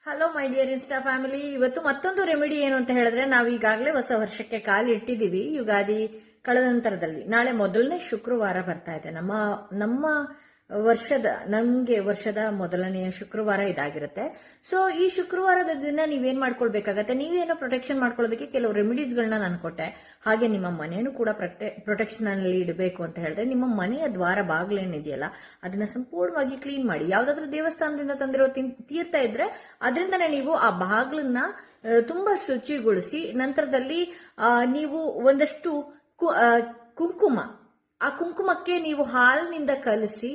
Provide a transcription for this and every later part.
Hello my dear insta family. ಇವತ್ತು ಮತ್ತೊಂದು remedy ಏನು ಅಂತ ಹೇಳಿದ್ರೆ, ನಾವು ಈಗಾಗಲೇ ಹೊಸ ವರ್ಷಕ್ಕೆ ಕಾಲಿಟ್ಟಿದ್ದೀವಿ. ಯುಗಾದಿ ಕಳೆದ ನಂತರದಲ್ಲಿ ನಾಳೆ ಮೊದಲನೇ ಶುಕ್ರವಾರ ಬರ್ತಾ ಇದೆ. ನಮ್ಮ ವರ್ಷದ ಮೊದಲನೆಯ ಶುಕ್ರವಾರ ಇದಾಗಿರುತ್ತೆ. ಸೊ ಈ ಶುಕ್ರವಾರದ ದಿನ ನೀವೇನ್ ಮಾಡ್ಕೊಳ್ಬೇಕಾಗತ್ತೆ, ನೀವೇನೋ ಪ್ರೊಟೆಕ್ಷನ್ ಮಾಡ್ಕೊಳ್ಳೋದಕ್ಕೆ ಕೆಲವು ರೆಮಿಡೀಸ್ ಗಳನ್ನ ನಾನು ಕೊಟ್ಟೆ. ಹಾಗೆ ನಿಮ್ಮ ಮನೆಯನ್ನು ಕೂಡ ಪ್ರೊಟೆಕ್ಷನ್ ಅಲ್ಲಿ ಇಡಬೇಕು ಅಂತ ಹೇಳಿದ್ರೆ, ನಿಮ್ಮ ಮನೆಯ ದ್ವಾರ ಬಾಗಿಲೇನಿದೆಯಲ್ಲ ಅದನ್ನ ಸಂಪೂರ್ಣವಾಗಿ ಕ್ಲೀನ್ ಮಾಡಿ. ಯಾವ್ದಾದ್ರು ದೇವಸ್ಥಾನದಿಂದ ತಂದಿರೋ ತೀರ್ಥ ಇದ್ರೆ ಅದರಿಂದನೇ ನೀವು ಆ ಬಾಗಿಲನ್ನ ತುಂಬಾ ಶುಚಿಗೊಳಿಸಿ, ನಂತರದಲ್ಲಿ ನೀವು ಒಂದಷ್ಟು ಕುಂಕುಮ, ಆ ಕುಂಕುಮಕ್ಕೆ ನೀವು ಹಾಲಿನಿಂದ ಕಲಸಿ,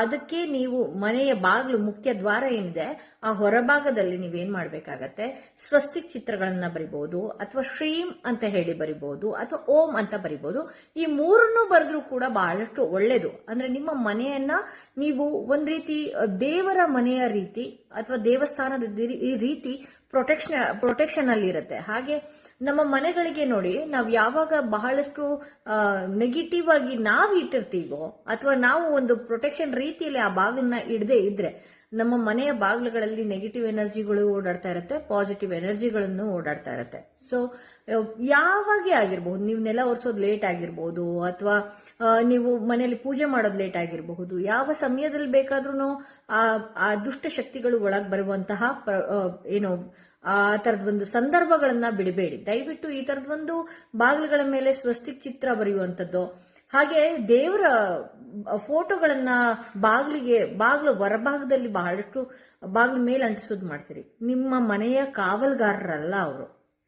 ಅದಕ್ಕೆ ನೀವು ಮನೆಯ ಬಾಗಿಲು ಮುಖ್ಯ ದ್ವಾರ ಏನಿದೆ ಆ ಹೊರಭಾಗದಲ್ಲಿ ನೀವೇನ್ ಮಾಡ್ಬೇಕಾಗತ್ತೆ, ಸ್ವಸ್ತಿಕ್ ಚಿತ್ರಗಳನ್ನ ಬರಿಬಹುದು, ಅಥವಾ ಶ್ರೀಂ ಅಂತ ಹೇಳಿ ಬರಿಬಹುದು, ಅಥವಾ ಓಂ ಅಂತ ಬರಿಬಹುದು. ಈ ಮೂರನ್ನು ಬರೆದ್ರೂ ಕೂಡ ಬಹಳಷ್ಟು ಒಳ್ಳೇದು. ಅಂದ್ರೆ ನಿಮ್ಮ ಮನೆಯನ್ನ ನೀವು ಒಂದ್ ರೀತಿ ದೇವರ ಮನೆಯ ರೀತಿ ಅಥವಾ ದೇವಸ್ಥಾನದ ರೀತಿ ಪ್ರೊಟೆಕ್ಷನ್ ಅಲ್ಲಿ ಇರುತ್ತೆ. ಹಾಗೆ ನಮ್ಮ ಮನೆಗಳಿಗೆ ನೋಡಿ, ನಾವು ಯಾವಾಗ ಬಹಳಷ್ಟು ನೆಗೆಟಿವ್ ಆಗಿ ನಾವು ಇಟ್ಟಿರ್ತೀವೋ, ಅಥವಾ ನಾವು ಒಂದು ಪ್ರೊಟೆಕ್ಷನ್ ರೀತಿಯಲ್ಲಿ ಆ ಬಾಗಿಲನ್ನ ಇಡದೆ ಇದ್ರೆ, ನಮ್ಮ ಮನೆಯ ಬಾಗಿಲುಗಳಲ್ಲಿ ನೆಗೆಟಿವ್ ಎನರ್ಜಿಗಳು ಓಡಾಡ್ತಾ ಇರುತ್ತೆ, ಪಾಸಿಟಿವ್ ಎನರ್ಜಿಗಳನ್ನು ಓಡಾಡ್ತಾ ಇರುತ್ತೆ. ಸೊ ಯಾವಾಗೇ ಆಗಿರಬಹುದು, ನೀವು ನೆಲ ಒರೆಸೋದು ಲೇಟ್ ಆಗಿರ್ಬಹುದು, ಅಥವಾ ನೀವು ಮನೆಯಲ್ಲಿ ಪೂಜೆ ಮಾಡೋದು ಲೇಟ್ ಆಗಿರಬಹುದು, ಯಾವ ಸಮಯದಲ್ಲಿ ಬೇಕಾದ್ರೂ ಆ ದುಷ್ಟ ಶಕ್ತಿಗಳು ಒಳಗೆ ಬರುವಂತಹ ಆ ತರದೊಂದು ಸಂದರ್ಭಗಳನ್ನ ಬಿಡಬೇಡಿ. ದಯವಿಟ್ಟು ಈ ತರದೊಂದು ಬಾಗಿಲುಗಳ ಮೇಲೆ ಸ್ವಸ್ತಿಕ್ ಚಿತ್ರ ಬರೆಯುವಂಥದ್ದು, ಹಾಗೆ ದೇವರ ಫೋಟೋಗಳನ್ನ ಬಾಗಿಲು ಹೊರಭಾಗದಲ್ಲಿ ಬಹಳಷ್ಟು ಬಾಗಿಲ ಮೇಲೆ ಅಂಟಿಸೋದು ಮಾಡ್ತೀರಿ. ನಿಮ್ಮ ಮನೆಯ ಕಾವಲ್ಗಾರರಲ್ಲ ಅವರು.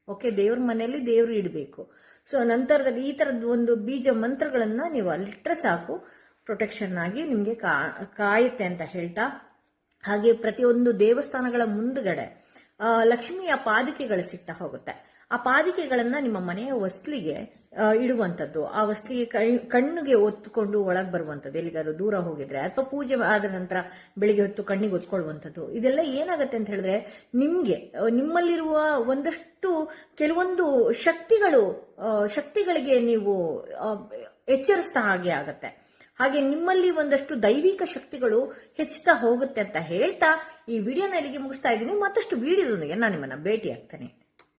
ಓಕೆ, ದೇವ್ರ ಮನೆಯಲ್ಲಿ ದೇವ್ರು ಇಡಬೇಕು. ಸೊ ನಂತರದಲ್ಲಿ ಈ ತರದ ಒಂದು ಬೀಜ ಮಂತ್ರಗಳನ್ನ ನೀವು ಅಲ್ಲಿಟ್ರೆ ಸಾಕು, ಪ್ರೊಟೆಕ್ಷನ್ ಆಗಿ ನಿಮ್ಗೆ ಕಾಯುತ್ತೆ ಅಂತ ಹೇಳ್ತಾ, ಹಾಗೆ ಪ್ರತಿಯೊಂದು ದೇವಸ್ಥಾನಗಳ ಮುಂದ್ಗಡೆ ಲಕ್ಷ್ಮಿಯ ಪಾದಿಕೆಗಳು ಸಿಗ್ತಾ ಹೋಗುತ್ತೆ. ಆ ಪಾದಿಕೆಗಳನ್ನ ನಿಮ್ಮ ಮನೆಯ ಹೊಸ್ಲಿಗೆ ಇಡುವಂಥದ್ದು, ಆ ಹೊಸ್ಲಿಗೆ ಕಣ್ಣಿಗೆ ಒತ್ತುಕೊಂಡು ಒಳಗೆ ಬರುವಂಥದ್ದು, ಎಲ್ಲಿಗಾದ್ರು ದೂರ ಹೋಗಿದ್ರೆ, ಅಥವಾ ಪೂಜೆ ಆದ ನಂತರ ಬೆಳಿಗ್ಗೆ ಹೊತ್ತು ಕಣ್ಣಿಗೆ ಒತ್ಕೊಳ್ಳುವಂಥದ್ದು. ಇದೆಲ್ಲ ಏನಾಗುತ್ತೆ ಅಂತ ಹೇಳಿದ್ರೆ, ನಿಮ್ಮಲ್ಲಿರುವ ಕೆಲವೊಂದು ಶಕ್ತಿಗಳಿಗೆ ನೀವು ಎಚ್ಚರಿಸ್ತಾ ಹಾಗೆ ಆಗತ್ತೆ. ಹಾಗೆ ನಿಮ್ಮಲ್ಲಿ ಒಂದಷ್ಟು ದೈವಿಕ ಶಕ್ತಿಗಳು ಹೆಚ್ಚುತ್ತಾ ಹೋಗುತ್ತೆ ಅಂತ ಹೇಳ್ತಾ ಈ ವಿಡಿಯೋನ ಇಲ್ಲಿಗೆ ಮುಗಿಸ್ತಾ ಇದ್ದೀನಿ. ಮತ್ತಷ್ಟು ವಿಡಿಯೋದೊಂದಿಗೆ ನಾನು ನಿಮ್ಮನ್ನ ಭೇಟಿ ಆಗ್ತೇನೆ.